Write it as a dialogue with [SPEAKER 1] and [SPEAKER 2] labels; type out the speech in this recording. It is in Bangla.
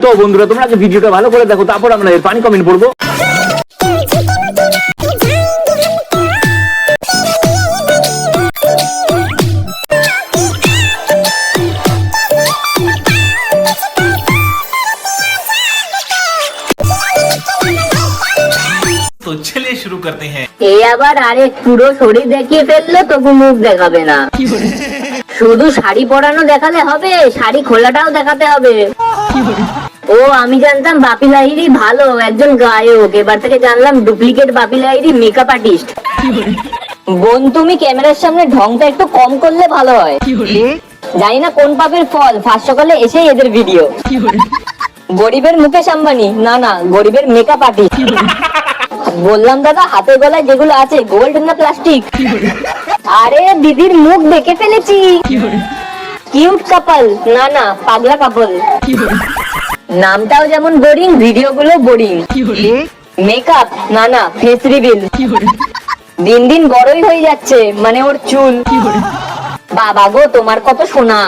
[SPEAKER 1] তো বন্ধুরা তোমরা যে ভিডিওটা ভালো করে দেখো, তারপর আমরা এর পানি কমেন্ট পড়বো।
[SPEAKER 2] तो चलिए शुरू करते हैं।
[SPEAKER 3] এই আবার আরেক পুরো শরীর দেখিয়ে ফেললো, তবু মুখ দেখাবে না। শুধু শাড়ি পরানো দেখালে হবে, শাড়ি খোলাটাও দেখাতে হবে। ও আমি জানতাম বাপি লাহিড়ী ভালো একজন গায়ক, এবার থেকে জানলাম ডুপ্লিকেট বাপি লাহিড়ী মেকআপ আর্টিস্ট। বোন তুমি ক্যামেরার সামনে ঢংটা একটু কম করলে ভালো হয়। জানি না কোন পাপের ফল, ফার্স্ট সকালে এসেই এদের ভিডিও। গরিবের মুকেশ আম্বানি না, না গরিবের মেকআপ আর্টিস্ট। বললাম দাদা হাতের গলায় যেগুলো আছে গোল্ড না প্লাস্টিক? আরে দিদির মুখ দেখে ফেলেছি। কিউট কাপল না, না পাগলা কাপল। নামটাও যেমন বোরিং, ভিডিও গুলো বোরিং। মেকআপ না, না ফেস রিভিল। দিন দিন বড়ই হয়ে যাচ্ছে, মানে ওর চুল। বাবা গো তোমার কত সোনা।